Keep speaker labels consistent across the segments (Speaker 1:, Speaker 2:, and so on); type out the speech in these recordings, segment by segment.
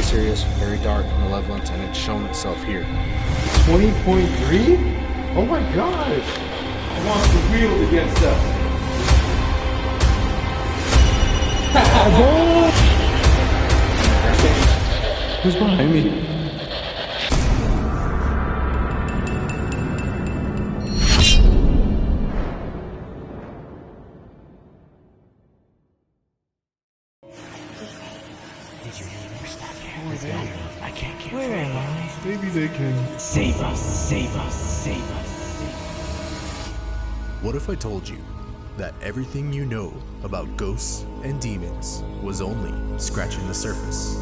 Speaker 1: very serious, very dark, malevolent, and it's shown itself here.
Speaker 2: 20.3? Oh my gosh! It wants to wield against us. Who's behind me?
Speaker 3: I can't get where am I?
Speaker 2: Maybe they can
Speaker 3: Save us, save us, save us.
Speaker 4: What if I told you that everything you know about ghosts and demons was only scratching the surface?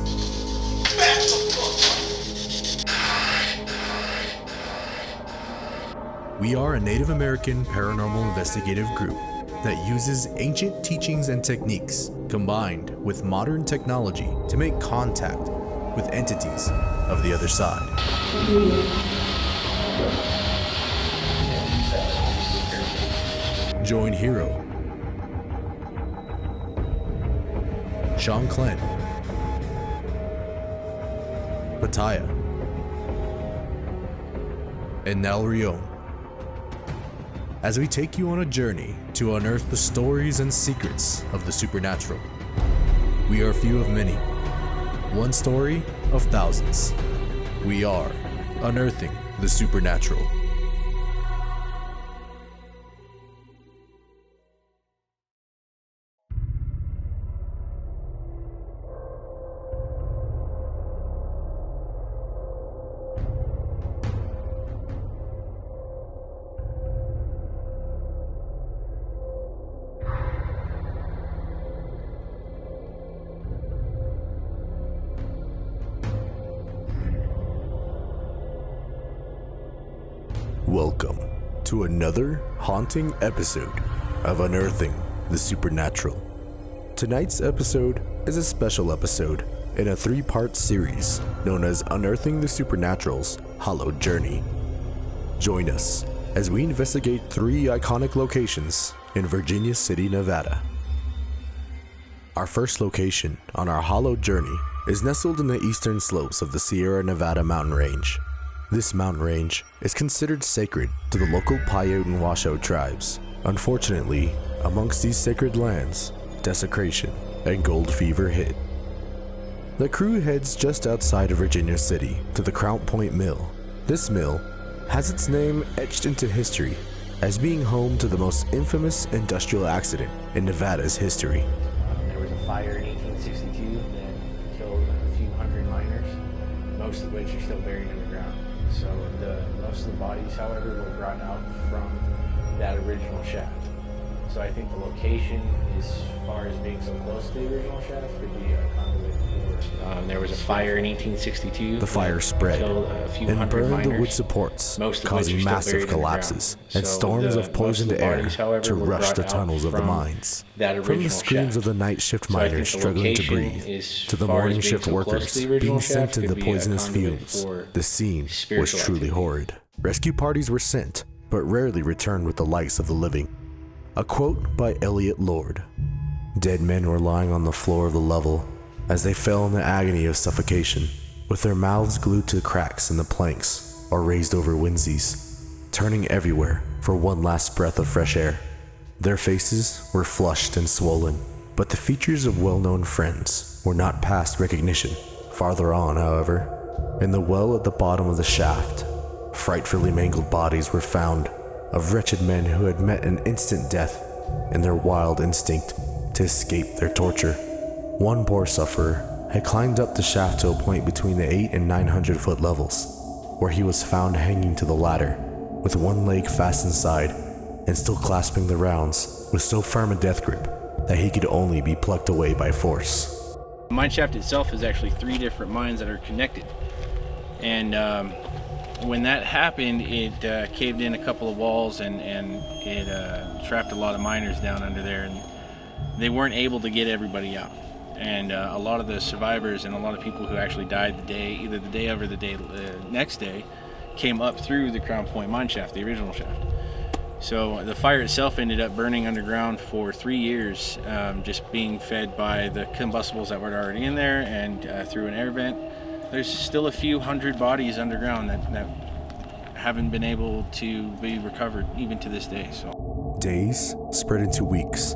Speaker 4: We are a Native American paranormal investigative group that uses ancient teachings and techniques combined with modern technology to make contact with entities of the other side. Join Hero, Shanclen, Pattaya, and Nalrion as we take you on a journey to unearth the stories and secrets of the supernatural. We are few of many, one story of thousands. We are Unearthing the Supernatural. Welcome to another haunting episode of Unearthing the Supernatural. Tonight's episode is a special episode in a 3-part series known as Unearthing the Supernatural's Hallowed Journey. Join us as we investigate 3 iconic locations in Virginia City, Nevada. Our first location on our Hallowed Journey is nestled in the eastern slopes of the Sierra Nevada mountain range. This mountain range is considered sacred to the local Paiute and Washoe tribes. Unfortunately, amongst these sacred lands, desecration and gold fever hit. The crew heads just outside of Virginia City to the Crownpoint Mill. This mill has its name etched into history as being home to the most infamous industrial accident in Nevada's history.
Speaker 5: There was a fire in 1862 that killed a few hundred miners, most of which are still buried in the ground. So most of the bodies, however, were brought out from that original shaft. So I think the location, as far as being so close to the original shaft, could be a conduit for. There was a fire in 1862.
Speaker 4: The fire spread and burned
Speaker 5: miners,
Speaker 4: the wood supports,
Speaker 5: most of
Speaker 4: causing
Speaker 5: which are
Speaker 4: massive
Speaker 5: still
Speaker 4: collapses and
Speaker 5: so
Speaker 4: storms of poisoned air
Speaker 5: bodies, however,
Speaker 4: to
Speaker 5: were
Speaker 4: rush
Speaker 5: brought
Speaker 4: the
Speaker 5: out
Speaker 4: tunnels of the
Speaker 5: from
Speaker 4: mines.
Speaker 5: that
Speaker 4: From the
Speaker 5: original
Speaker 4: screams
Speaker 5: shaft.
Speaker 4: of the night shift
Speaker 5: So I think
Speaker 4: miners
Speaker 5: the
Speaker 4: struggling to
Speaker 5: location,
Speaker 4: breathe,
Speaker 5: as
Speaker 4: to the
Speaker 5: far as
Speaker 4: morning
Speaker 5: being
Speaker 4: shift
Speaker 5: so close
Speaker 4: workers
Speaker 5: to the original
Speaker 4: being sent
Speaker 5: shaft,
Speaker 4: to the
Speaker 5: could be a
Speaker 4: poisonous
Speaker 5: conduit
Speaker 4: fumes,
Speaker 5: for
Speaker 4: the scene was
Speaker 5: spiritual
Speaker 4: truly
Speaker 5: activity.
Speaker 4: horrid. Rescue parties were sent, but rarely returned with the lights of the living. A quote by Elliot Lord: "Dead men were lying on the floor of the level as they fell in the agony of suffocation, with their mouths glued to cracks in the planks or raised over winzies, turning everywhere for one last breath of fresh air. Their faces were flushed and swollen, but the features of well-known friends were not past recognition. Farther on, however, in the well at the bottom of the shaft, frightfully mangled bodies were found of wretched men who had met an instant death in their wild instinct to escape their torture. One poor sufferer had climbed up the shaft to a point between the 800 and 900 foot levels, where he was found hanging to the ladder, with one leg fast inside and still clasping the rounds with so firm a death grip that he could only be plucked away by force."
Speaker 6: The mine shaft itself is actually 3 different mines that are connected, and when that happened, it caved in a couple of walls and it trapped a lot of miners down under there, and they weren't able to get everybody out. And a lot of the survivors and a lot of people who actually died either the day of or the next day, came up through the Crownpoint mine shaft, the original shaft. So the fire itself ended up burning underground for 3 years, just being fed by the combustibles that were already in there and through an air vent. There's still a few hundred bodies underground that haven't been able to be recovered even to this day. So
Speaker 4: Days spread into weeks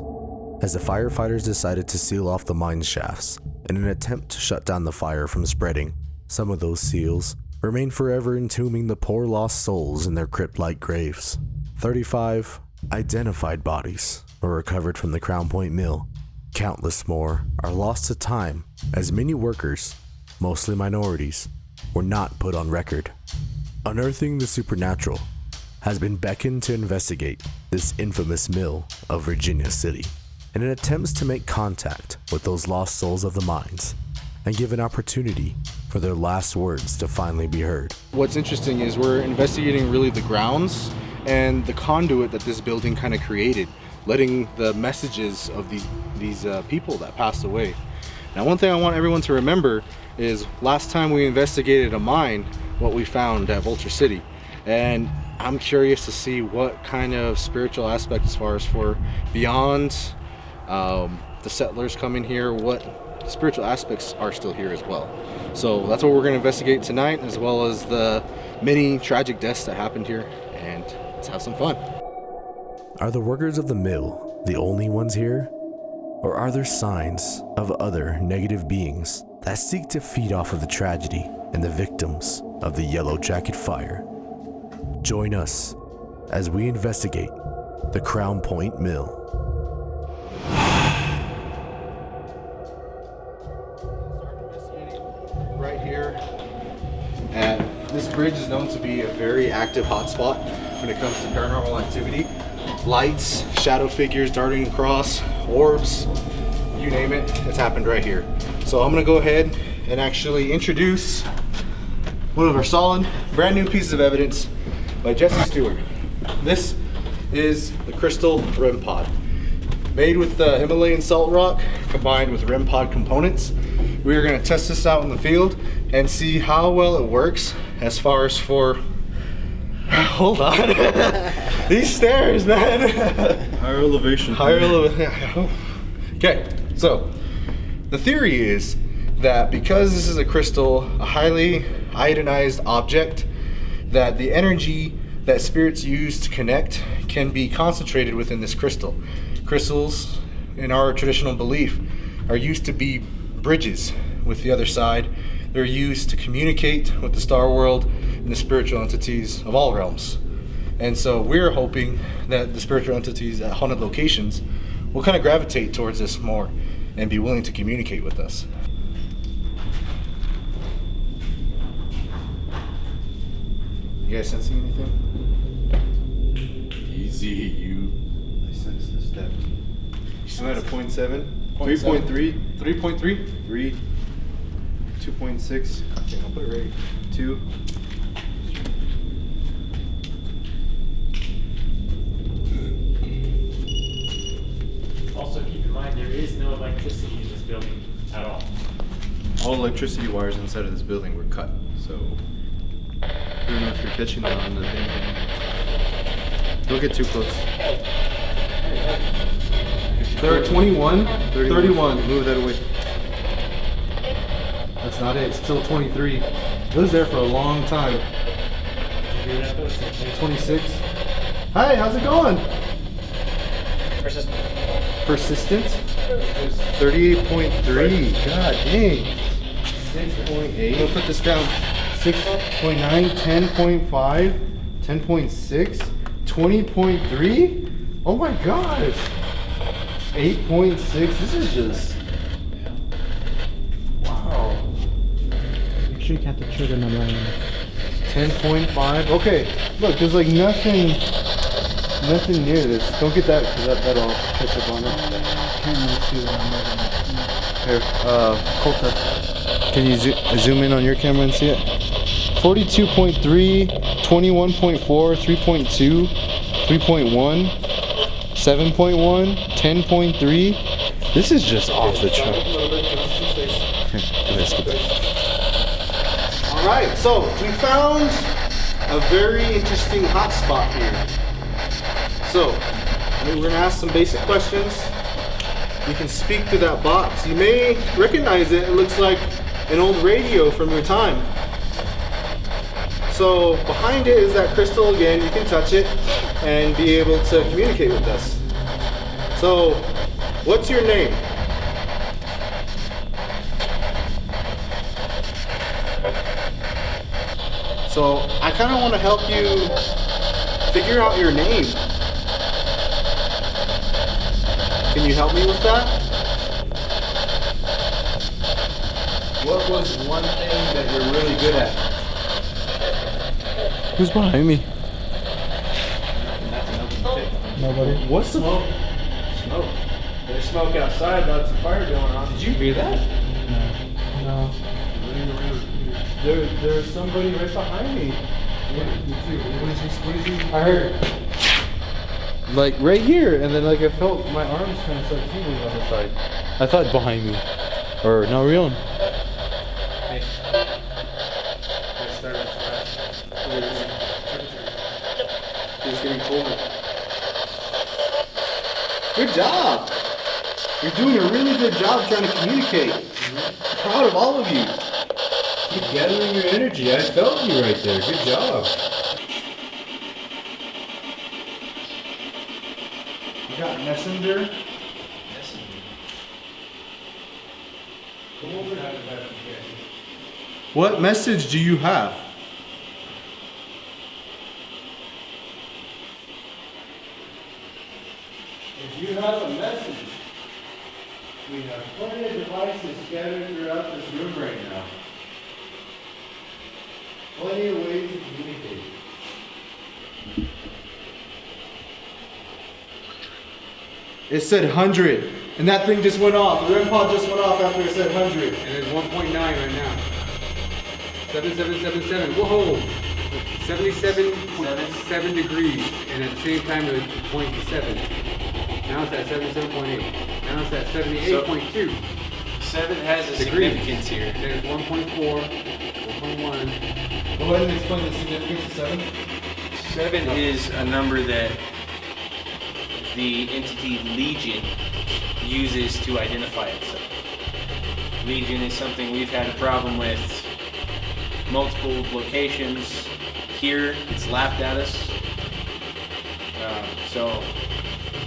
Speaker 4: as the firefighters decided to seal off the mine shafts in an attempt to shut down the fire from spreading. Some of those seals remain forever entombing the poor lost souls in their crypt-like graves. 35 identified bodies were recovered from the Crownpoint Mill. Countless more are lost to time as many workers, mostly minorities, were not put on record. Unearthing the Supernatural has been beckoned to investigate this infamous mill of Virginia City in an attempt to make contact with those lost souls of the mines and give an opportunity for their last words to finally be heard.
Speaker 1: What's interesting is we're investigating really the grounds and the conduit that this building kind of created, letting the messages of these people that passed away. Now, one thing I want everyone to remember is last time we investigated a mine, what we found at Vulture City, and I'm curious to see what kind of spiritual aspect, as far as for beyond the settlers coming here, what spiritual aspects are still here as well. So that's what we're going to investigate tonight, as well as the many tragic deaths that happened here, and let's have some fun.
Speaker 4: Are the workers of the mill the only ones here? Or are there signs of other negative beings that seek to feed off of the tragedy and the victims of the Yellow Jacket fire? Join us as we investigate the Crownpoint Mill.
Speaker 1: Right here at this bridge is known to be a very active hotspot when it comes to paranormal activity. Lights, shadow figures darting across, orbs, you name it, it's happened right here. So I'm gonna go ahead and actually introduce one of our solid, brand new pieces of evidence by Jesse Stewart. This is the crystal REM pod. Made with the Himalayan salt rock combined with REM pod components. We are gonna test this out in the field and see how well it works as far as for, hold on, these stairs, man.
Speaker 2: Higher elevation.
Speaker 1: Higher elevation. Okay, so the theory is that because this is a crystal, a highly iodinized object, that the energy that spirits use to connect can be concentrated within this crystal. Crystals, in our traditional belief, are used to be bridges with the other side. They're used to communicate with the star world and the spiritual entities of all realms. And so we're hoping that the spiritual entities at haunted locations will kind of gravitate towards this more and be willing to communicate with us. You guys sensing anything?
Speaker 2: Easy, you. I sense this depth. You still at a 0.7? 3.3?
Speaker 1: 3.3?
Speaker 2: 3. 2.6.
Speaker 1: Okay, I'll put it ready.
Speaker 2: 2.
Speaker 7: Also keep in mind there is no electricity in this building at all.
Speaker 2: All electricity wires inside of this building were cut, so I don't know if you're catching on the thing. Don't get too close.
Speaker 1: There are 21, 31.
Speaker 2: Move that away.
Speaker 1: That's not it. It's still 23. It was there for a long time. 26. Hi, how's it going? Persistent?
Speaker 2: 38.3. God dang.
Speaker 1: 6.8. We'll put this down. 6.9, 10.5, 10.6, 20.3. Oh my gosh. 8.6. This is just. Wow.
Speaker 8: Make sure you count the trigger number on it.
Speaker 1: 10.5. Okay. Look, there's like nothing near this. Don't get that because that'll catch up on it.
Speaker 8: Can't really see the number on it.
Speaker 1: Here, Colta, can you zoom in on your camera and see it? 42.3, 21.4, 3.2, 3.1, 7.1, 10.3. This is just off the chart. Alright, so we found a very interesting hotspot here. So, we're gonna ask some basic questions. You can speak to that box. You may recognize it. It looks like an old radio from your time. So behind it is that crystal again. You can touch it and be able to communicate with us. So, what's your name? So I kind of want to help you figure out your name. Can you help me with that? What was one thing that you're really good at?
Speaker 2: Who's behind me?
Speaker 8: Nobody.
Speaker 1: What's the
Speaker 5: Smoke. Smoke. There's smoke outside. Lots of fire going on.
Speaker 1: Did you hear that?
Speaker 8: No.
Speaker 1: There's somebody right behind me. What did you?
Speaker 2: I heard. Like right here, and then like I felt my arms kind of start tingling on the side. I thought behind me. Or no, real.
Speaker 5: Hey. I started to flash.
Speaker 1: It's getting colder. Good job. You're doing a really good job trying to communicate. Proud of all of you.
Speaker 2: Keep gathering your energy. I felt you right there. Good job.
Speaker 1: You got messenger.
Speaker 5: Come over and have a better
Speaker 1: What message do you have?
Speaker 9: If you have a message, we have plenty of devices scattered throughout this room right now. Plenty of ways to communicate.
Speaker 1: It said 100, and that thing just went off. The REM pod just went off after it said 100.
Speaker 10: And it's 1.9 right now. 7777. Whoa! 77.7 degrees, and at the same time it was 0.7. Now it's at 77.8. Now it's at 78.2.
Speaker 6: 7 has a
Speaker 10: Degrees.
Speaker 6: significance here.
Speaker 10: There's 1.4, 1.1.
Speaker 1: Go ahead and explain the significance of 7.
Speaker 6: 7 is a number that the entity Legion uses to identify itself. Legion is something we've had a problem with multiple locations. Here, it's laughed at us.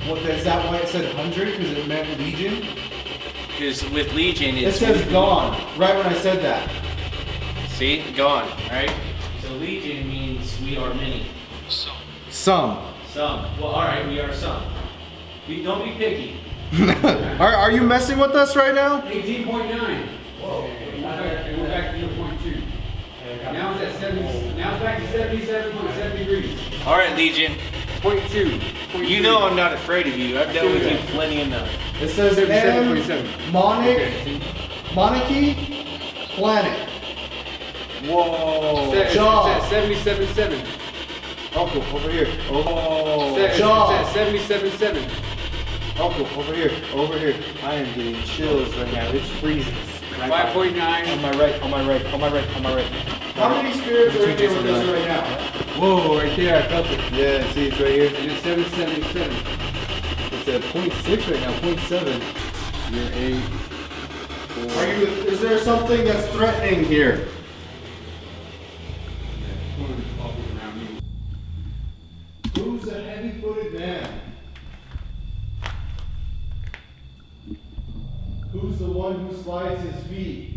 Speaker 1: Is that why it said 100? Because it meant Legion?
Speaker 6: Because with Legion,
Speaker 1: It
Speaker 6: it's
Speaker 1: says gone, right when I said that.
Speaker 6: See, gone, right? So Legion means we are many.
Speaker 1: Some.
Speaker 6: Some. Well, all right, we are some. We don't be picky.
Speaker 1: Are you messing with us right now?
Speaker 10: 18.9. Whoa. It went back to 0.2. Now it's at 70. Now it's back to 77.7 degrees.
Speaker 6: All right, Legion.
Speaker 10: 0.2.
Speaker 6: You know I'm not afraid of you. I've dealt with you plenty enough.
Speaker 1: It says M,
Speaker 10: 77.7.
Speaker 1: Monarchy, Planet.
Speaker 10: Whoa. It's at 77.7.
Speaker 1: Uncle, over here.
Speaker 10: Oh. It's
Speaker 1: Jaw.
Speaker 10: at 77.7.
Speaker 1: Uncle, over here. I am getting chills right now. It's freezing.
Speaker 10: 5.9.
Speaker 1: On my right. How many spirits are in here with us right now?
Speaker 10: Whoa, right there, I felt it.
Speaker 1: Yeah, see, it's right here.
Speaker 10: And it's 777.
Speaker 1: It's at 0.6 right now, 0.7.
Speaker 2: You're 8.
Speaker 1: Is there something that's threatening here? Who's a heavy-footed man? Who's the one who slides his feet?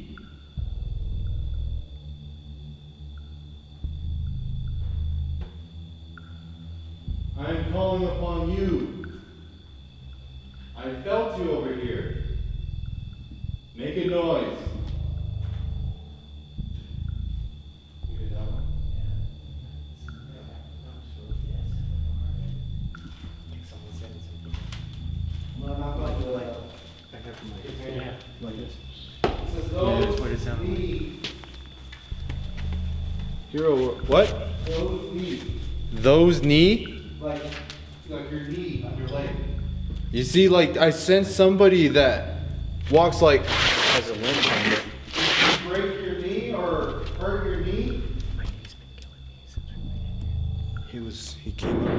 Speaker 1: I am calling upon you. I felt you over here. Make a noise. You hear that one? Well, not like this. It says those need.
Speaker 2: Hero, what?
Speaker 1: Those need.
Speaker 2: Those knee?
Speaker 1: Like your knee on your leg.
Speaker 2: You see, like I sense somebody that walks like has a limp on it.
Speaker 1: Break your knee or hurt your knee?
Speaker 2: He came up.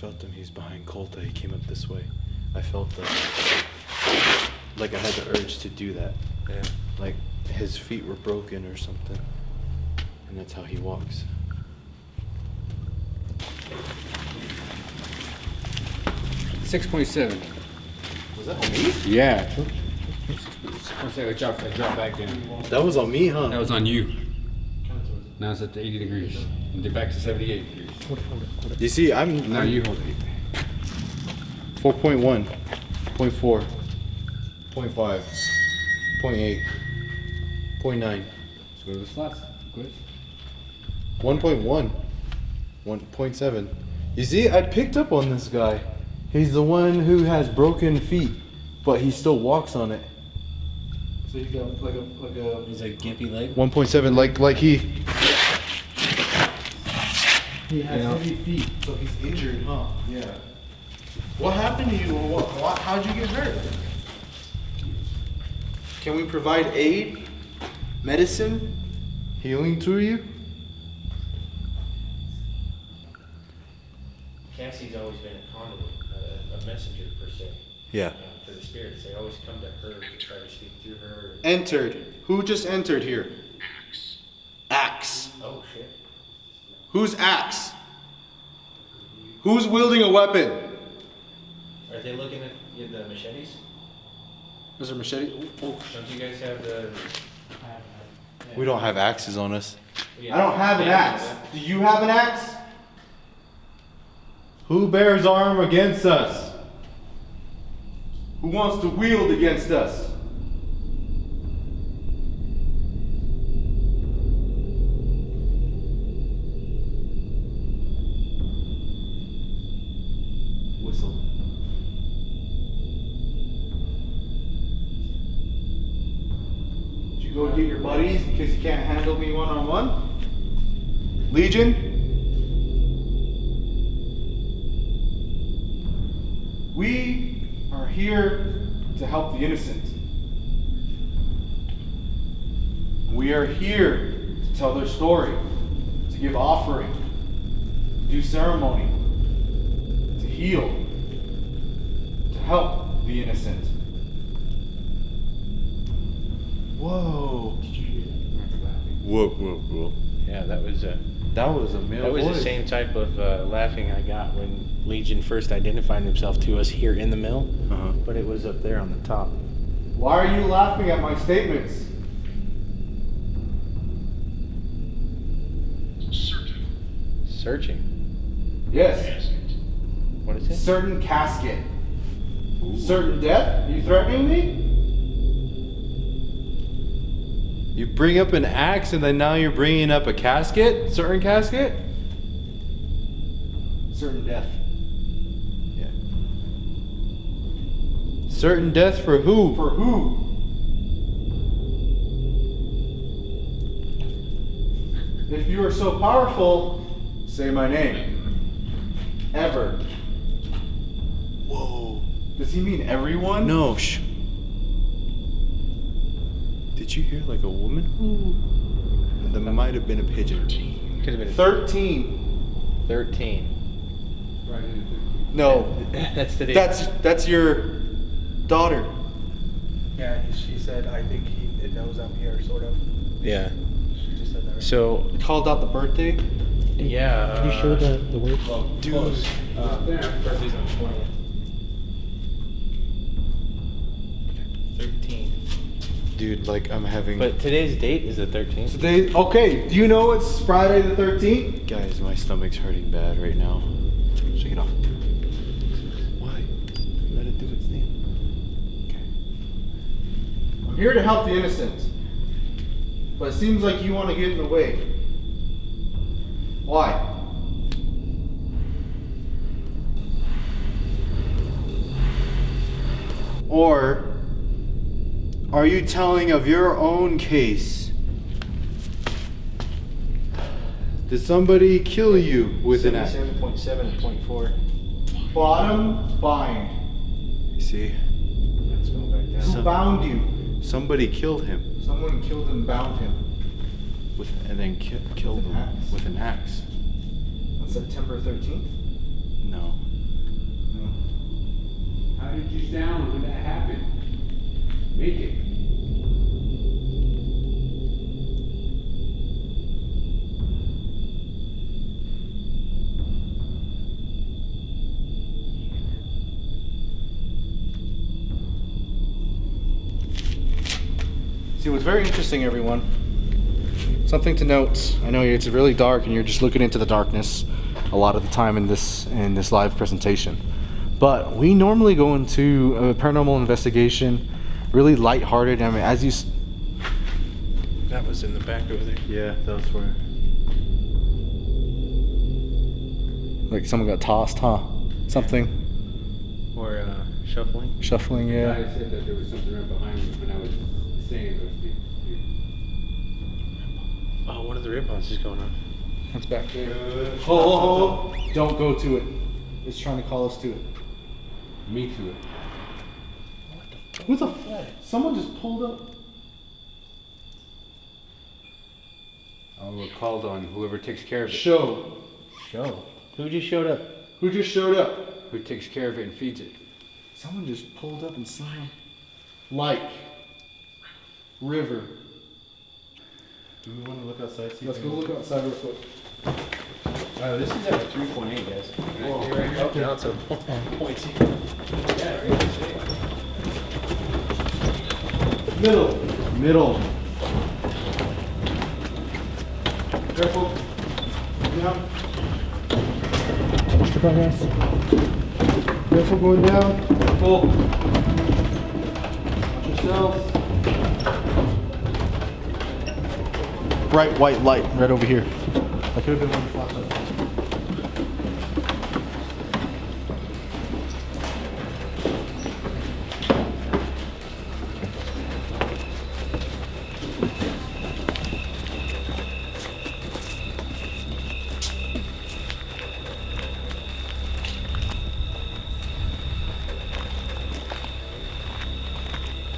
Speaker 2: felt him. He's behind Colta. He came up this way. I felt like I had the urge to do that.
Speaker 6: Yeah.
Speaker 2: Like his feet were broken or something. And that's how he walks.
Speaker 10: $6.7.
Speaker 2: Was that on me?
Speaker 10: Yeah. 6.7. It dropped back down.
Speaker 2: That was on me, huh?
Speaker 10: That was on you. Now it's at 80 degrees. And they're back to 78 degrees.
Speaker 2: You see, I'm
Speaker 10: Now you hold it.
Speaker 2: 4.1, 0.4, 0.5, 0.8, 0.9,
Speaker 10: Let's go to the slots. Good.
Speaker 2: 1.1, 1.7. You see, I picked up on this guy. He's the one who has broken feet, but he still walks on it.
Speaker 1: So you got like a
Speaker 6: He's like gimpy leg.
Speaker 2: 1.7, like he
Speaker 1: has heavy feet, so he's injured, huh? Yeah. What happened to you? Or what? How'd you get hurt?
Speaker 2: Can we provide aid, medicine, healing to you?
Speaker 7: Cassie's always been a conduit, a messenger per se.
Speaker 2: Yeah.
Speaker 7: For the spirits, they always come to her to try to speak through her.
Speaker 1: Entered. Who just entered here? Axe.
Speaker 7: Oh shit.
Speaker 1: Who's Axe? Who's wielding a weapon?
Speaker 7: Are they looking at the machetes?
Speaker 1: Is there a machete? Oh.
Speaker 7: Don't you guys have the?
Speaker 2: We don't have axes on us.
Speaker 1: I don't have an axe. Do you have an axe?
Speaker 2: Who bears arm against us?
Speaker 1: Who wants to wield against us?
Speaker 2: Whistle.
Speaker 1: Did you go get your buddies because you can't handle me one-on-one? Legion? We are here to help the innocent. We are here to tell their story, to give offering, to do ceremony, to heal, to help the innocent.
Speaker 2: Whoa.
Speaker 6: Did you hear
Speaker 2: Whoa.
Speaker 6: that? Yeah, that was
Speaker 2: a male
Speaker 6: That was
Speaker 2: voice.
Speaker 6: the same type of laughing I got when Legion first identified himself to us here in the mill, but it was up there on the top.
Speaker 1: Why are you laughing at my statements?
Speaker 6: Searching.
Speaker 1: Yes.
Speaker 6: What is it?
Speaker 1: Certain casket. Certain death? Are you threatening me?
Speaker 2: You bring up an axe and then now you're bringing up a casket? Certain casket?
Speaker 1: Certain death.
Speaker 2: Yeah. Certain death for who?
Speaker 1: For who? If you are so powerful, say my name. Ever.
Speaker 2: Whoa.
Speaker 1: Does he mean everyone?
Speaker 2: No, shh. Did you hear like a woman? Ooh. That might have been a pigeon.
Speaker 6: Could have been
Speaker 1: 13.
Speaker 6: 13.
Speaker 10: Right in
Speaker 1: No.
Speaker 6: That's today.
Speaker 1: That's your daughter.
Speaker 8: Yeah, she said, I think it knows I'm here, sort of.
Speaker 6: Yeah.
Speaker 8: She just said that. Right?
Speaker 6: So
Speaker 1: Called out the birthday.
Speaker 6: yeah.
Speaker 8: Can you show the words?
Speaker 1: Dude.
Speaker 6: Birthday's on 20th. 13.
Speaker 2: Dude, like I'm having.
Speaker 6: But today's date is the 13th.
Speaker 1: Today, okay, do you know it's Friday the 13th?
Speaker 2: Guys, my stomach's hurting bad right now.
Speaker 1: Shake it off.
Speaker 2: Why? Let it do its thing.
Speaker 1: Okay. I'm here to help the innocent. But it seems like you want to get in the way. Why?
Speaker 2: Or are you telling of your own case? Did somebody kill you with an axe?
Speaker 6: 77.7 and 0.4.
Speaker 1: Bottom bind.
Speaker 2: You see?
Speaker 6: That's going back down.
Speaker 1: Who bound you?
Speaker 2: Somebody killed him
Speaker 1: Someone killed and bound him
Speaker 2: and then killed
Speaker 1: With an
Speaker 2: him
Speaker 1: axe?
Speaker 2: with an axe.
Speaker 1: on September 13th.
Speaker 2: No.
Speaker 10: How did you sound when that happened? Make it.
Speaker 1: See, what's very interesting, everyone, something to note, I know it's really dark and you're just looking into the darkness a lot of the time in this live presentation, but we normally go into a paranormal investigation really lighthearted. I mean, as you
Speaker 6: That was in the back over there.
Speaker 2: Yeah, that was where.
Speaker 1: like someone got tossed, huh? Something
Speaker 6: Or shuffling.
Speaker 1: shuffling,
Speaker 10: The
Speaker 1: yeah.
Speaker 10: guy said that there was something right behind me when I was saying those things.
Speaker 6: Oh, one of the rib bones is going on.
Speaker 1: It's back there. Oh, don't go to it. It's trying to call us to it.
Speaker 10: Me to it.
Speaker 1: Who the fuck? Someone just pulled up.
Speaker 10: I will call on whoever takes care of it.
Speaker 1: Show.
Speaker 6: Who just showed up?
Speaker 1: Who just showed up?
Speaker 10: Who takes care of it and feeds it.
Speaker 1: Someone just pulled up and slammed. Like. River.
Speaker 2: Do we want to look outside?
Speaker 1: Let's go look outside real quick.
Speaker 6: Oh, this is at a 3.8, guys.
Speaker 1: Okay.
Speaker 6: Now it's a 1.2.
Speaker 1: Middle. Careful. Down. Careful going down. Careful. Watch yourselves. Bright white light right over here. That could have been one flash up.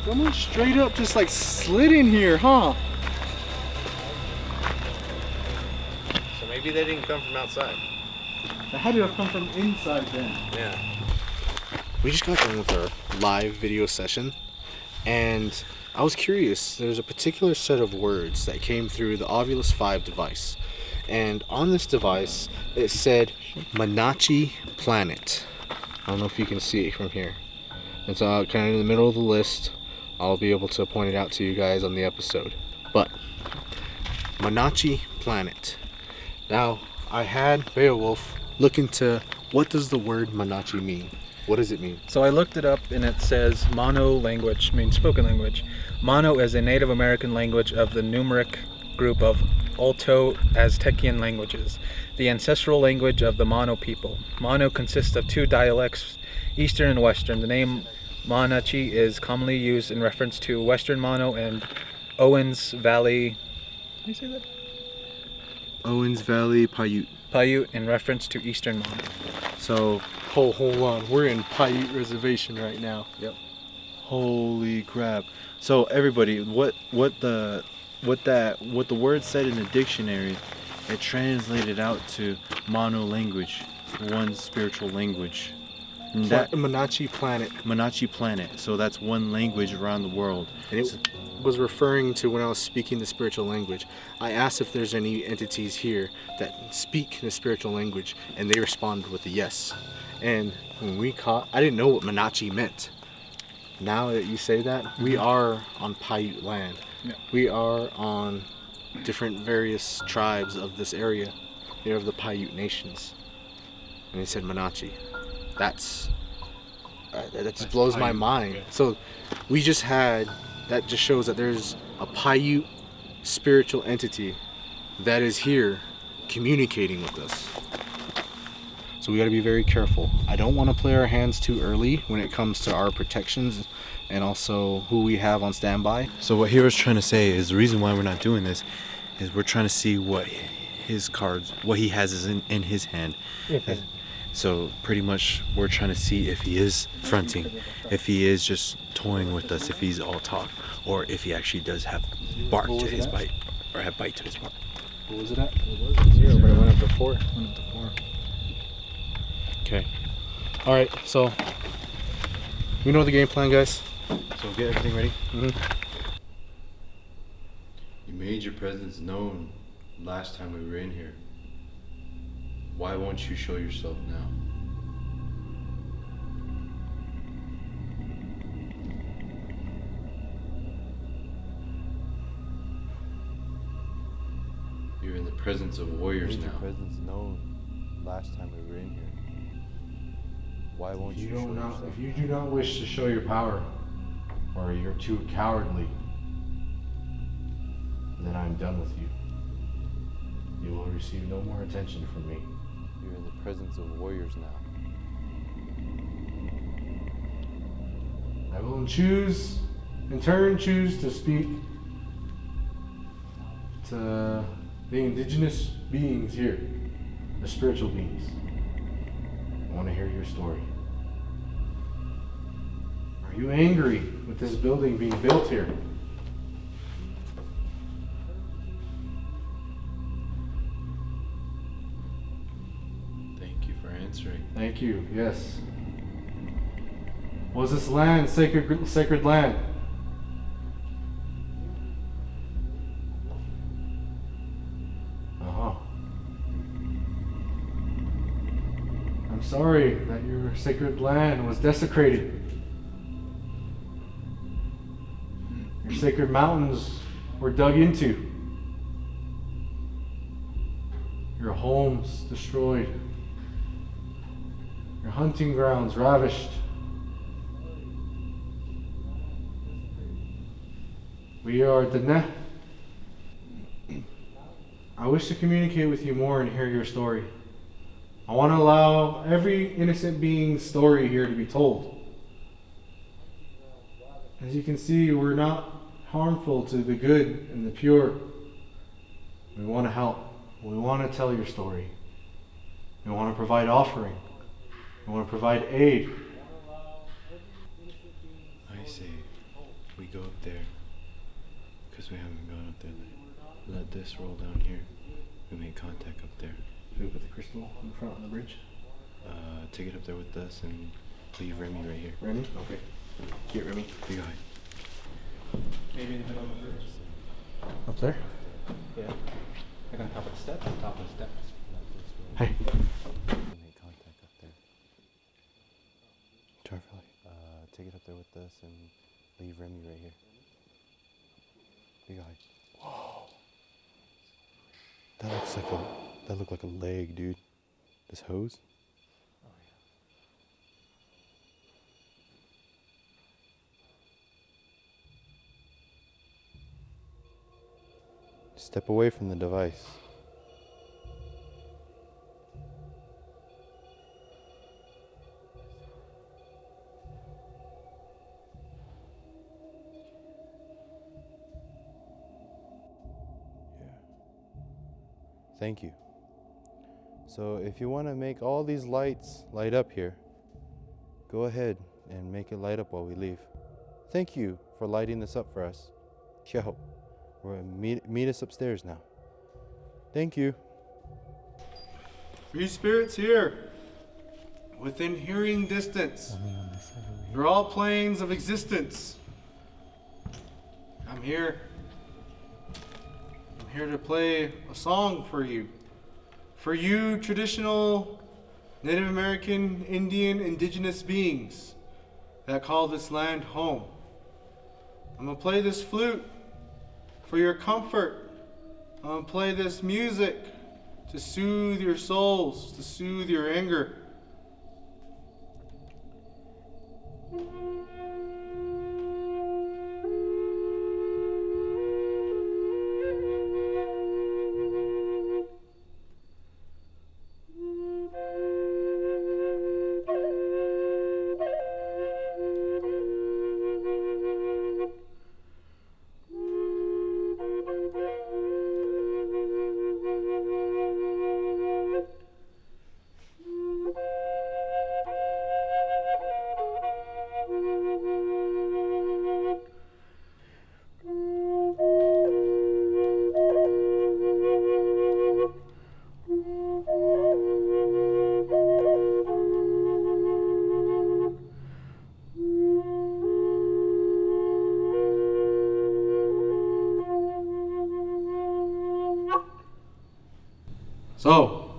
Speaker 1: Someone straight up just like slid in here, huh?
Speaker 6: So maybe they didn't come from outside.
Speaker 1: That had to have come from inside then.
Speaker 6: Yeah.
Speaker 1: We just got done with our live video session, and I was curious. There's a particular set of words that came through the Ovilus 5 device, and on this device it said Manachi Planet. I don't know if you can see it from here. It's kind of in the middle of the list. I'll be able to point it out to you guys on the episode. But Manachi Planet. Now, I had Beowulf look into what does the word Manachi mean? What does it mean?
Speaker 8: So I looked it up and it says Mono language, means spoken language. Mono is a Native American language of the numeric group of Alto-Aztecian languages, the ancestral language of the Mono people. Mono consists of two dialects, Eastern and Western. The name Manachi is commonly used in reference to Western Mono and Owens Valley. How do you say that?
Speaker 2: Owens Valley Paiute.
Speaker 8: Paiute in reference to Eastern Mono.
Speaker 1: So, hold on. We're in Paiute Reservation right now.
Speaker 8: Yep.
Speaker 2: Holy crap! So everybody, what the word said in the dictionary, it translated out to mono language, one spiritual language. And that
Speaker 1: Manachi Planet.
Speaker 2: Manachi Planet. So that's one language around the world.
Speaker 1: And it was referring to when I was speaking the spiritual language. I asked if there's any entities here that speak the spiritual language, and they responded with a yes. And when I didn't know what Manachi meant. Now that you say that, we are on Paiute land.
Speaker 8: Yeah.
Speaker 1: We are on different various tribes of this area. They're of the Paiute nations. And he said Manachi. That just blows my mind. So we just had, that just shows that there's a Paiute spiritual entity that is here communicating with us. So we got to be very careful. I don't want to play our hands too early when it comes to our protections and also who we have on standby.
Speaker 2: So what Hero's trying to say is the reason why we're not doing this is we're trying to see what his cards, what he has is in his hand.
Speaker 8: Okay.
Speaker 2: So pretty much we're trying to see if he is fronting, if he is just toying with us, if he's all talk, or if he actually does have bark to his bite, or have bite to his bark.
Speaker 1: What was it at?
Speaker 8: It was at 0, but it went up to 4.
Speaker 1: Okay. All right. So We know the game plan, guys.
Speaker 2: So get everything ready.
Speaker 1: Mm-hmm.
Speaker 2: You made your presence known last time we were in here. Why won't you show yourself now? You're in the presence of warriors now. Your presence known last time we were in here. Why won't you show yourself?
Speaker 1: If you do not wish to show your power, or you're too cowardly, then I'm done with you. You will receive no more attention from me.
Speaker 2: You're in the presence of warriors now.
Speaker 1: I will in turn choose to speak to the indigenous beings here, the spiritual beings. I want to hear your story. Are you angry with this building being built here?
Speaker 2: Thank you for answering.
Speaker 1: Thank you, yes. Was this land sacred land? I'm sorry that your sacred land was desecrated. Your sacred mountains were dug into. Your homes destroyed. Your hunting grounds ravished. We are the I wish to communicate with you more and hear your story. I want to allow every innocent being's story here to be told. As you can see, we're not harmful to the good and the pure. We want to help. We want to tell your story. We want to provide offering. We want to provide aid.
Speaker 2: I say we go up there because we haven't gone up there. Let this roll down here. We make contact up there.
Speaker 1: Should we put the crystal in front of the bridge?
Speaker 2: Take it up there with us and leave Remy right here.
Speaker 1: Remy? Okay. Get Remy.
Speaker 2: Big eye.
Speaker 8: Maybe in the middle of the bridge.
Speaker 1: Up there?
Speaker 8: Yeah. Like on top of the steps? On top of the steps.
Speaker 1: Hey.
Speaker 2: Make contact up there. Charlie. Take it up there with us and leave Remy right here. Big eye. Whoa. That looked like a leg, dude. This hose?
Speaker 8: Oh,
Speaker 2: yeah. Step away from the device. Thank you. So if you want to make all these lights light up here, go ahead and make it light up while we leave. Thank you for lighting this up for us. Yo, meet us upstairs now. Thank you.
Speaker 1: Free spirits here, within hearing distance. You're all planes of existence. I'm here. I'm here to play a song for you. For you, traditional Native American, Indian, indigenous beings that call this land home. I'm gonna play this flute for your comfort. I'm gonna play this music to soothe your souls, to soothe your anger. So,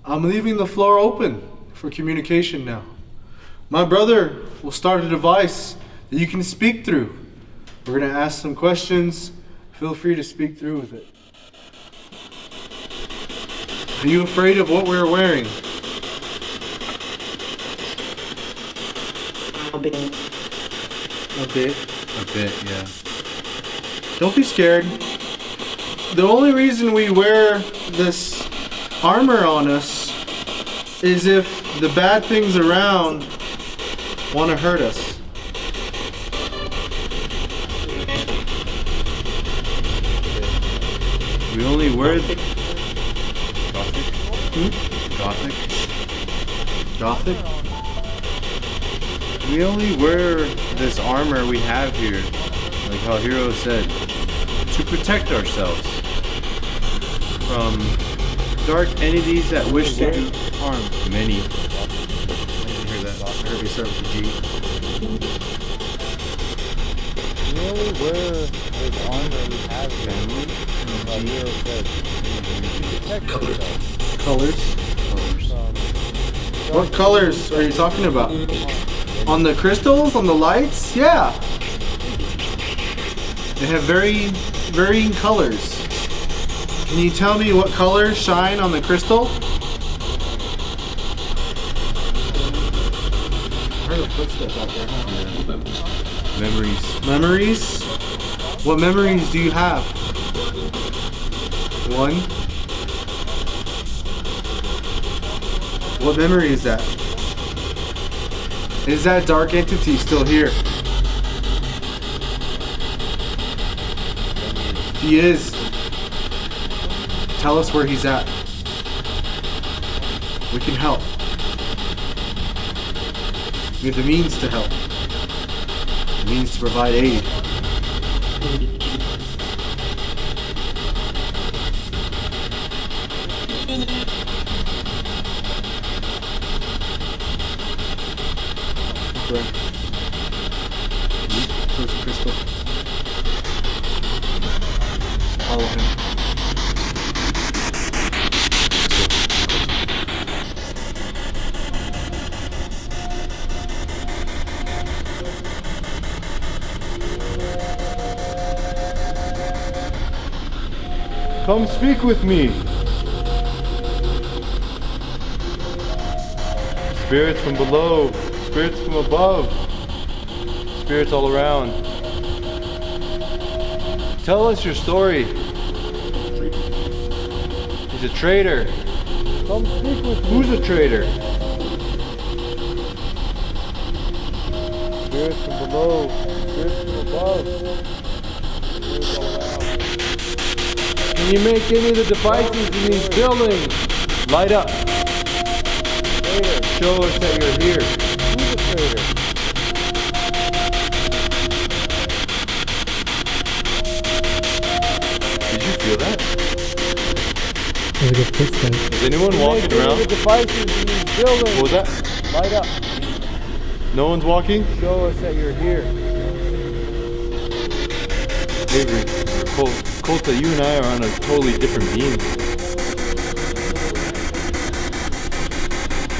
Speaker 1: I'm leaving the floor open for communication now. My brother will start a device that you can speak through. We're gonna ask some questions. Feel free to speak through with it. Are you afraid of what we're wearing?
Speaker 11: A bit.
Speaker 1: A bit.
Speaker 2: A bit, yeah.
Speaker 1: Don't be scared. The only reason we wear this armor on us is if the bad things around want to hurt us.
Speaker 2: We only wear
Speaker 1: Gothic? Gothic?
Speaker 2: We only wear this armor we have here, like how Hero said, to protect ourselves from dark entities that wish to do harm. Many. I didn't hear that. I heard me start with a G.
Speaker 12: We only wear this armor we have here. How Hero said, to protect ourselves.
Speaker 1: Colors? What colors are you talking about? On the crystals? On the lights? Yeah. They have varying colors. Can you tell me what colors shine on the crystal? I heard a footstep out there.
Speaker 2: Memories.
Speaker 1: Memories? What memories do you have? One. What memory is that? Is that dark entity still here? He is. Tell us where he's at. We can help. We have the means to help. The means to provide aid. Close crystal. Follow him.
Speaker 2: Come speak with me. Spirits from below, spirits from above, spirits all around. Tell us your story. He's a traitor.
Speaker 12: Come speak with me.
Speaker 2: Who's a traitor?
Speaker 12: Spirits from below, spirits from above, spirits all around.
Speaker 2: Can you make any of the devices in these buildings light up?
Speaker 12: Traitor.
Speaker 2: Show us that you're here.
Speaker 12: Who's a traitor?
Speaker 2: Did you feel that?
Speaker 13: There's a good footstep.
Speaker 2: Is anyone walking
Speaker 12: Make any
Speaker 2: around?
Speaker 12: of the devices in these buildings
Speaker 2: What was that?
Speaker 12: light up.
Speaker 2: No one's walking?
Speaker 12: Show us that you're here.
Speaker 2: Avery, Colta, you and I are on a totally different beam.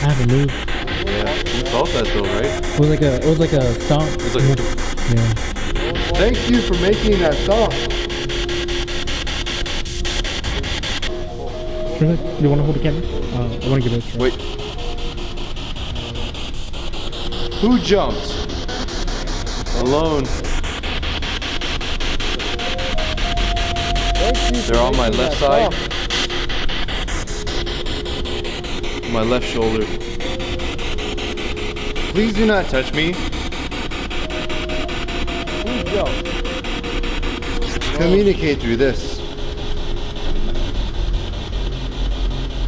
Speaker 13: I haven't moved.
Speaker 2: Yeah, you felt that though, right?
Speaker 13: It was like a stomp.
Speaker 2: It was like,
Speaker 13: Yeah.
Speaker 2: thank you for making that song.
Speaker 13: You want to hold the camera? I want to give it a try.
Speaker 2: Wait. Who jumped? Alone. They're on my left side. My left shoulder. Please do not touch me.
Speaker 12: Who jumped?
Speaker 2: Communicate through this.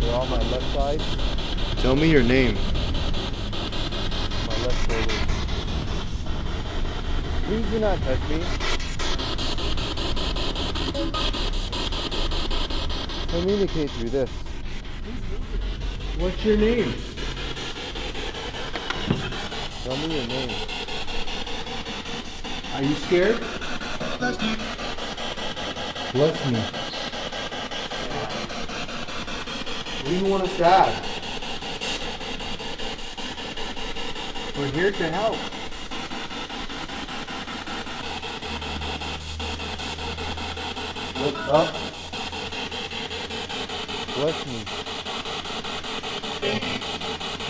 Speaker 12: They're on my left side.
Speaker 2: Tell me your name.
Speaker 12: My left shoulder. Please do not touch me. Communicate through this.
Speaker 1: What's your name?
Speaker 12: Tell me your name.
Speaker 1: Are you scared?
Speaker 13: Bless me.
Speaker 1: What do you want us to add? We're here to help. Look up.
Speaker 12: Bless me.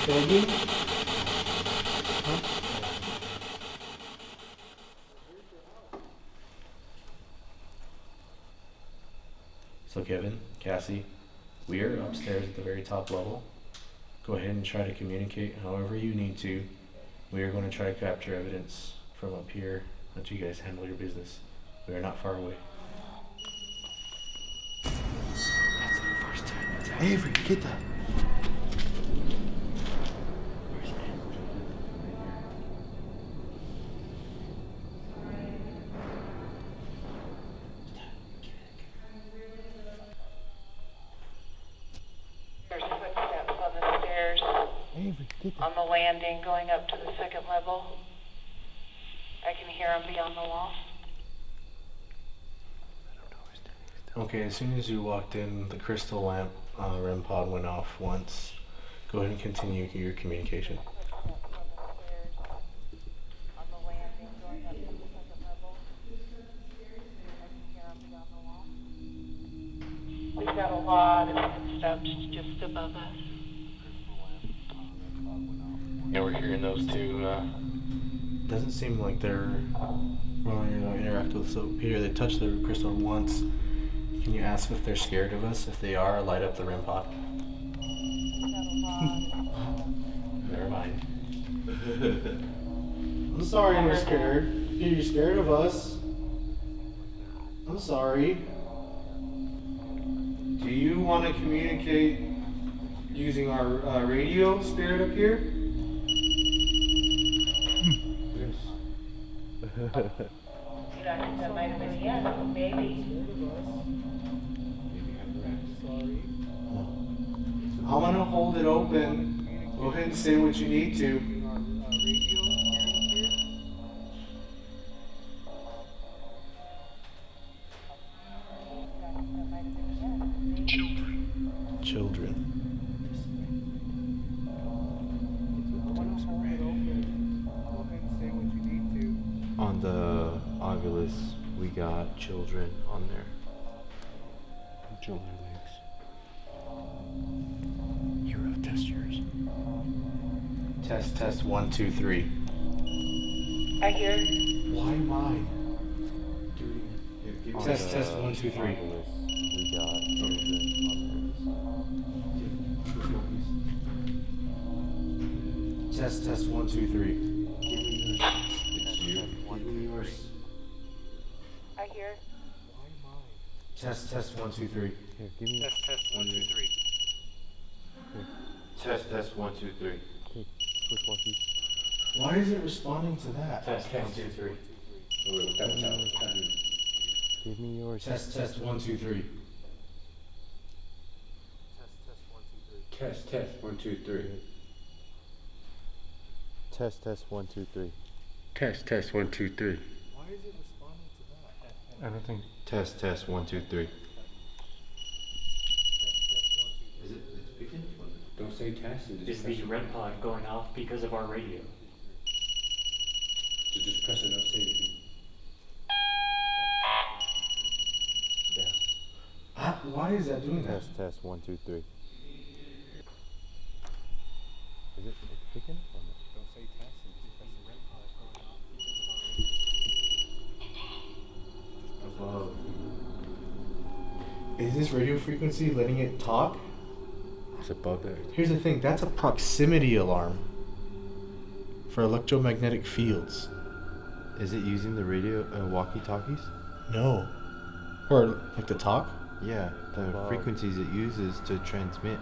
Speaker 1: Begging. So Kevin, Cassie, we are upstairs at the very top level. Go ahead and try to communicate however you need to. We are going to try to capture evidence from up here. Let you guys handle your business. We are not far away. That's the first time that's happened. Avery, get that.
Speaker 11: There's footsteps on the stairs, on the landing going up to the second level. I can hear them beyond the wall.
Speaker 1: Okay, as soon as you walked in, the crystal lamp REM pod went off once. Go ahead and continue your communication.
Speaker 11: We've got a lot of footsteps just above us.
Speaker 1: Yeah, we're hearing those two. Doesn't seem like they're willing to interact with. So Peter, they touched the crystal once. Can you ask if they're scared of us? If they are, light up the REM pod. Never mind. I'm sorry you're scared. You're scared of us. I'm sorry. Do you want to communicate using our radio spirit up here?
Speaker 11: That might have been yes, maybe.
Speaker 1: I'm gonna hold it open. Go ahead and say what you need to. Children.
Speaker 2: On the Ovilus, we got children on there. Children legs.
Speaker 1: Hero, test yours. Test 1, 2, 3.
Speaker 11: I hear.
Speaker 1: Why am I? Test 1, 2, 3.
Speaker 2: We got children on there.
Speaker 1: Test 1, 2, 3.
Speaker 2: It's you.
Speaker 11: I hear.
Speaker 1: Test 1, 2, 3.
Speaker 2: Here, give me.
Speaker 6: Test 1, 2, 3.
Speaker 2: Test 1, 2, 3. Okay, switch walkies.
Speaker 1: Why is it responding to that?
Speaker 5: Test 1, 2, 3.
Speaker 2: Give me yours.
Speaker 1: Test 1, 2, 3.
Speaker 10: Test 1, 2, 3.
Speaker 2: Test 1, 2, 3.
Speaker 10: Test 1, 2, 3.
Speaker 1: Why is it responding to that?
Speaker 2: I don't think. Test 1, 2, 3.
Speaker 1: Is it? It's picking?
Speaker 10: Don't say test. And
Speaker 7: Is the red pod going off because of our radio?
Speaker 10: So just press it, don't say anything.
Speaker 1: Why is that doing that?
Speaker 2: Test 1, 2, 3. Is it picking up on it?
Speaker 10: Don't say test and just press the red pod going off.
Speaker 1: Is this radio frequency letting it talk?
Speaker 10: It's above that.
Speaker 1: Here's the thing, that's a proximity alarm for electromagnetic fields.
Speaker 2: Is it using the radio walkie-talkies?
Speaker 1: No. Or like the talk?
Speaker 2: Yeah, the frequencies it uses to transmit.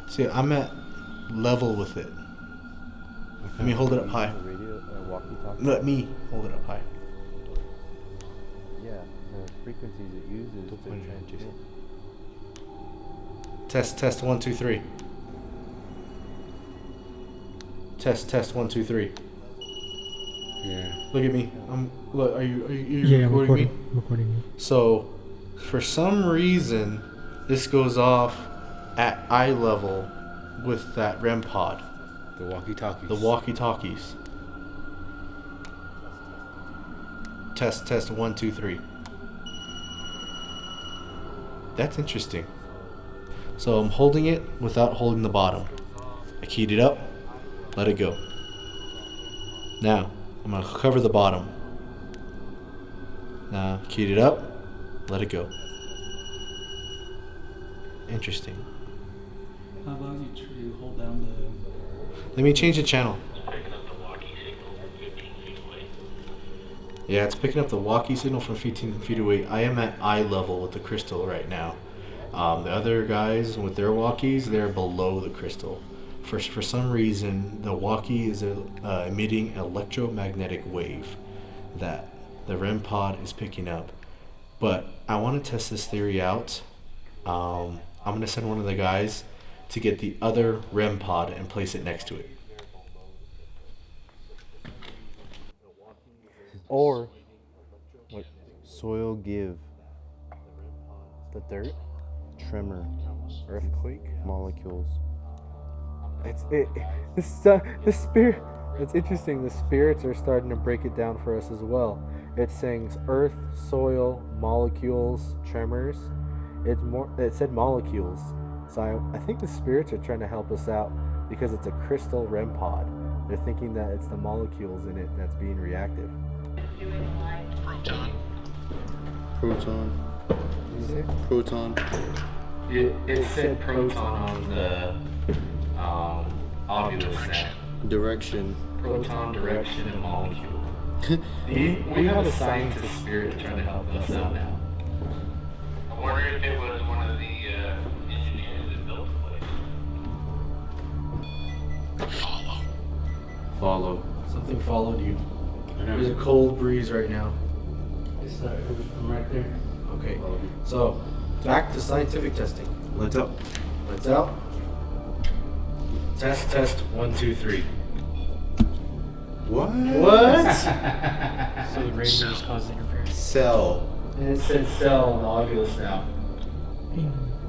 Speaker 1: See, I'm at level with it. Let me hold it up high.
Speaker 2: Radio, walkie-talkie?
Speaker 1: Let me hold it up high.
Speaker 2: Yeah, the frequencies it uses to transmit.
Speaker 1: Test 1, 2, 3. Test 1, 2, 3.
Speaker 10: Yeah.
Speaker 1: Look at me. Look. Are you
Speaker 13: Yeah, I'm
Speaker 1: recording me?
Speaker 13: I'm recording you.
Speaker 1: So, for some reason, this goes off at eye level with that REM pod.
Speaker 10: The walkie-talkies.
Speaker 1: The walkie-talkies. Test 1 2 3. That's interesting. So I'm holding it without holding the bottom. I keyed it up, let it go. Now I'm gonna cover the bottom. Now keyed it up, let it go. Interesting.
Speaker 14: How about you hold down the...
Speaker 1: Let me change the channel. Yeah, it's picking up the walkie signal from 15 feet away. I am at eye level with the crystal right now. The other guys with their walkies, they're below the crystal. For some reason, the walkie is emitting an electromagnetic wave that the REM pod is picking up. But I want to test this theory out. I'm going to send one of the guys to get the other REM pod and place it next to it.
Speaker 2: Or what? Soil give.
Speaker 1: The dirt?
Speaker 2: Tremor.
Speaker 1: Earthquake?
Speaker 2: Molecules.
Speaker 12: The spirit. It's interesting. The spirits are starting to break it down for us as well. It sings earth, soil, molecules, tremors. It said molecules. So I think the spirits are trying to help us out because it's a crystal REM pod. They're thinking that it's the molecules in it that's being reactive.
Speaker 1: Proton.
Speaker 2: Proton.
Speaker 1: It said proton on the Ovilus net.
Speaker 2: Direction.
Speaker 1: Proton, direction, and molecule. We have a scientist spirit trying to help us out now.
Speaker 15: I wonder if it was one of the engineers that built the place.
Speaker 1: Follow. Something followed you. There's a cold breeze right now.
Speaker 10: It's it was from right there.
Speaker 1: Okay. So, back to scientific testing. Lights up. Lights out. Test 1 2 3.
Speaker 2: What?
Speaker 14: So the radio is causing interference.
Speaker 2: Cell.
Speaker 1: And it said cell on the Ovilus now.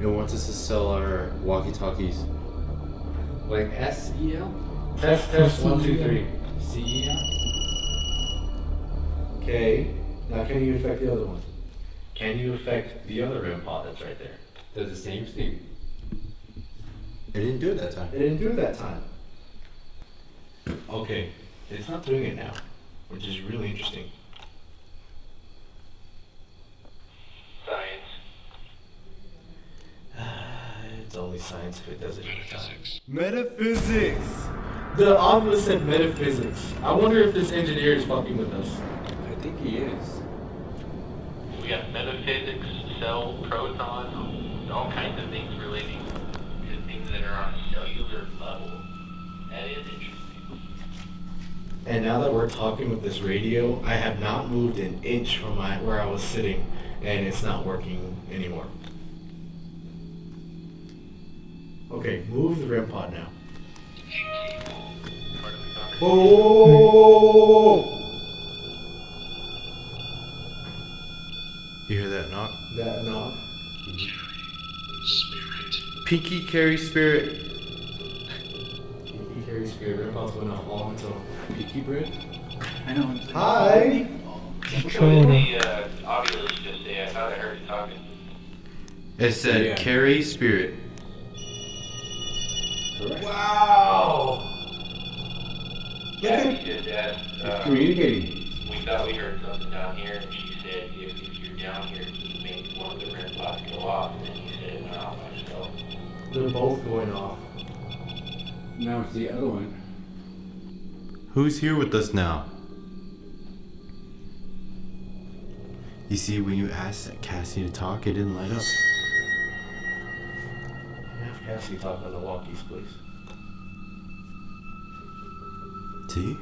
Speaker 2: It wants us to sell our walkie-talkies.
Speaker 10: Like SEL?
Speaker 1: Test 1 2 3.
Speaker 10: CEL?
Speaker 1: Okay. Now can you affect the other one? Can you affect the other REM pod that's right there?
Speaker 10: Does the same thing.
Speaker 2: It didn't do it that time.
Speaker 1: It didn't do it that time. Okay. It's not doing it now, which is really interesting.
Speaker 15: Science.
Speaker 1: It's only science if it does it every time.
Speaker 2: Metaphysics!
Speaker 1: The Ovilus said metaphysics. I wonder if this engineer is fucking with us.
Speaker 10: I think he is.
Speaker 15: We got metaphysics, cell, proton, all kinds of things relating to things that are on a cellular level. That is interesting.
Speaker 1: And now that we're talking with this radio, I have not moved an inch from where I was sitting, and it's not working anymore. Okay, move the REM pod now. Oh!
Speaker 2: You hear that knock?
Speaker 1: That knock.
Speaker 2: Pinky carry spirit.
Speaker 1: Pinky carry spirit. REM pod's going off all until Pinky bread.
Speaker 14: I know.
Speaker 1: Hi!
Speaker 15: What did the Ovilus just say? I thought I heard it talking.
Speaker 2: It said carry spirit.
Speaker 1: Wow!
Speaker 15: Yeah, we just asked.
Speaker 10: It's communicating.
Speaker 15: We thought we heard something down here, and she said, if you're down here, can you make one of the REM pods go off? And then you said it went off by itself.
Speaker 1: They're both going off.
Speaker 10: Now it's the other one.
Speaker 2: Who's here with us now? You see, when you asked Cassie to talk, it didn't light up.
Speaker 1: Have Cassie talk on the walkies, please.
Speaker 2: See?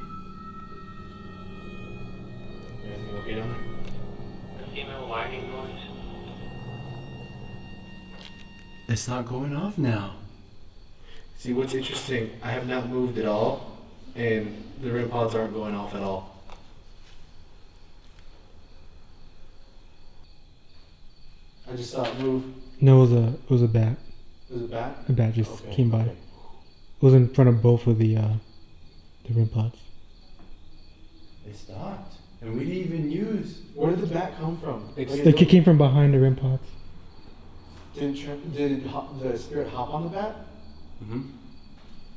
Speaker 1: Anything okay down there?
Speaker 15: I see no whining noise.
Speaker 2: It's not going off now.
Speaker 1: See, what's interesting, I have not moved at all, and the REM pods aren't going off at all.
Speaker 12: I just saw it move.
Speaker 13: No, it was a bat.
Speaker 12: Was it a bat?
Speaker 13: A bat just
Speaker 12: Okay,
Speaker 13: came by.
Speaker 12: okay.
Speaker 13: It was in front of both of the REM pods.
Speaker 12: They stopped. And we didn't even use. Where did the bat come from?
Speaker 13: Like it came from behind the REM pods.
Speaker 12: Did the spirit hop on the bat?
Speaker 10: Mm-hmm.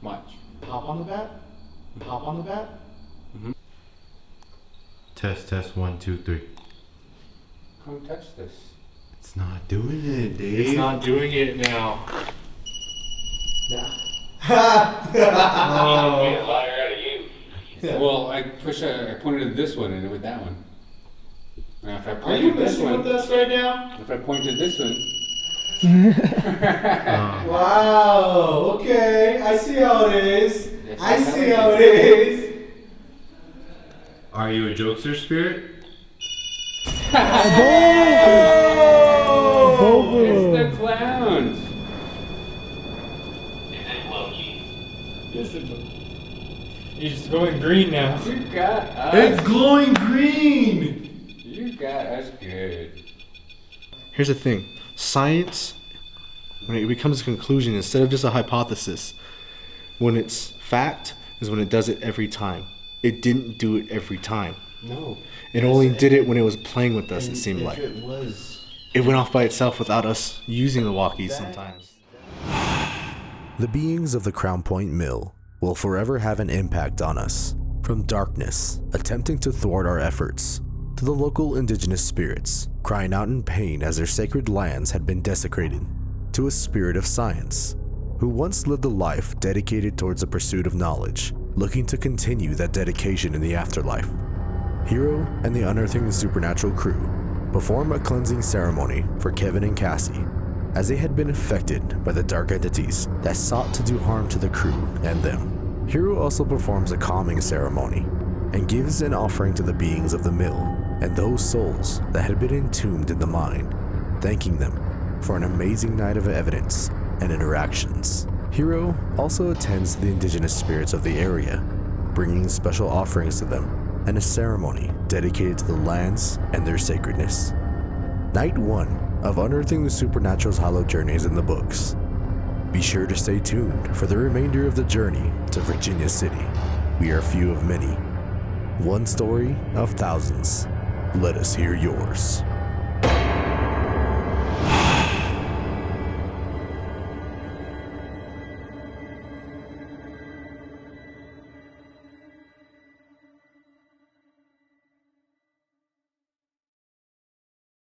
Speaker 10: Watch.
Speaker 12: Hop on the bat? Hop on the bat?
Speaker 10: Mm-hmm.
Speaker 2: Test 1 2 3.
Speaker 10: Come touch this.
Speaker 2: It's not doing it, Dave.
Speaker 12: It's not doing it now.
Speaker 10: Yeah.
Speaker 15: Oh. Be a liar out of you.
Speaker 10: Well, I pointed at this one and it went that one. Now if I
Speaker 12: Are
Speaker 10: pointed
Speaker 12: you
Speaker 10: this
Speaker 12: messing
Speaker 10: one,
Speaker 12: with us right now?
Speaker 10: if I pointed this one.
Speaker 12: Wow, okay. I see how it is.
Speaker 10: Yes,
Speaker 12: I
Speaker 10: that's
Speaker 12: see
Speaker 10: how
Speaker 12: how
Speaker 10: it
Speaker 12: it is.
Speaker 2: Are you a jokester, spirit?
Speaker 12: Oh!
Speaker 10: It's the clowns.
Speaker 15: Is it Loki?
Speaker 14: Is it? He's going green now.
Speaker 10: You got us.
Speaker 2: It's glowing green!
Speaker 10: You got us good.
Speaker 1: Here's the thing. Science, when it becomes a conclusion instead of just a hypothesis, when it's fact, is when it does it every time. It didn't do it every time.
Speaker 12: No.
Speaker 1: It only did it when it was playing with us, it seemed like.
Speaker 12: It was.
Speaker 1: It went off by itself without us using the walkies sometimes.
Speaker 4: The beings of the Crownpoint Mill will forever have an impact on us. From darkness, attempting to thwart our efforts, to the local indigenous spirits, crying out in pain as their sacred lands had been desecrated, to a spirit of science, who once lived a life dedicated towards the pursuit of knowledge, looking to continue that dedication in the afterlife. Hero and the Unearthing the Supernatural crew perform a cleansing ceremony for Kevin and Cassie, as they had been affected by the dark entities that sought to do harm to the crew and them. Hero also performs a calming ceremony and gives an offering to the beings of the mill and those souls that had been entombed in the mine, thanking them for an amazing night of evidence and interactions. Hero also attends to the indigenous spirits of the area, bringing special offerings to them and a ceremony dedicated to the lands and their sacredness. Night 1 of Unearthing the Supernatural's Hallowed Journey is in the books. Be sure to stay tuned for the remainder of the journey to Virginia City. We are few of many. One story of thousands. Let us hear yours.